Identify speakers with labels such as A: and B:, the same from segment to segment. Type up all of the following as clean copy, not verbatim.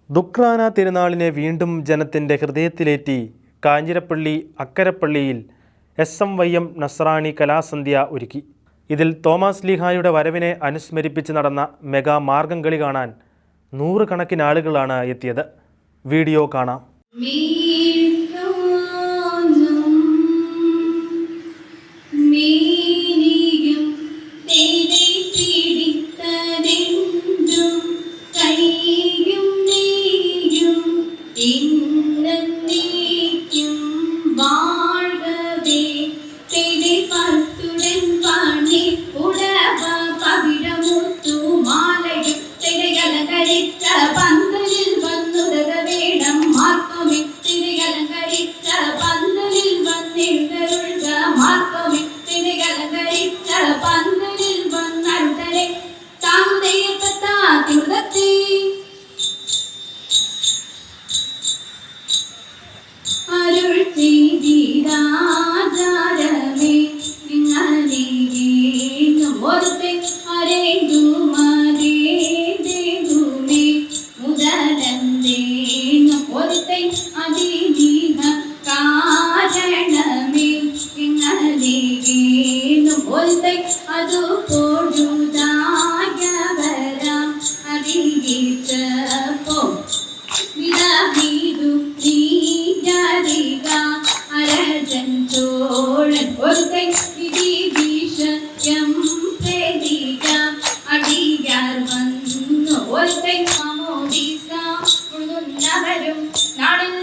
A: ദുഃഖ്രാന തിരുനാളിനെ വീണ്ടും ജനത്തിൻ്റെ ഹൃദയത്തിലേറ്റി കാഞ്ഞിരപ്പള്ളി അക്കരപ്പള്ളിയിൽ SMYM നസ്രാണി കലാസന്ധ്യ ഒരുക്കി. ഇതിൽ തോമാസ് ലീഹായുടെ വരവിനെ അനുസ്മരിപ്പിച്ച് നടന്ന മെഗാ മാർഗംകളി കാണാൻ നൂറുകണക്കിന് ആളുകളാണ് എത്തിയത്. വീഡിയോ കാണാം.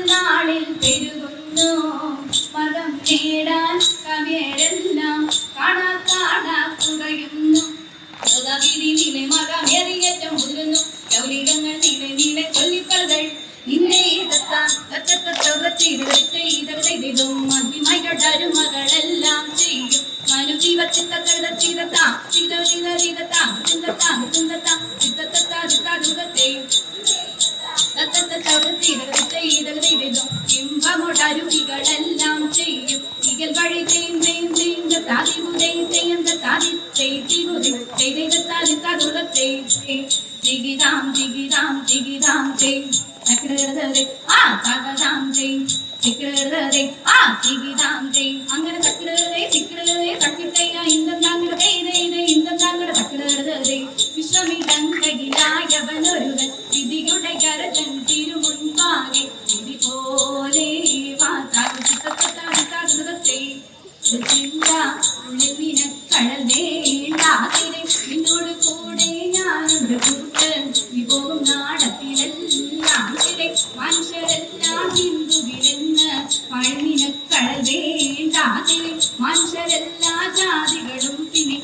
B: നാളിൽ പെരുകുന്നു മതം നേടാൻ കവിയരെല്ലാം കാണാ കുറയുന്നു. നീലെ മകമേറിയേറ്റം മുതിരുന്നു കൗലികങ്ങൾ നീലെ കൊല്ലിക്കലുകൾ മഹിമകളുടെ ചെയ്യും ഇമ്പമൊടരുവികളെല്ലാം ചെയ്യും ഇകൽ വഴി ജിഗിതാം ജിഗിതാം ജിഗിതാം അങ്ങനെ വിശ്വമിടങ്കയിലായവനൊരുവൻ വിധിയുടെ ഗരജൻ തിരുമുൻപാകെ വിധി പോലെ കടൽ വേണ്ടാതിരെ നിന്നോട് കൂടെ ഞാനുണ്ട് കൂട്ടൻ ഈ പോകും നാടത്തിലെല്ലാം മനുഷ്യരെല്ലാം ഹിന്ദുവിലെന്ന് പഴനിനക്കടൽ വേണ്ടാതിരെ മനുഷ്യരെല്ലാ ജാതികളും പിന്നെ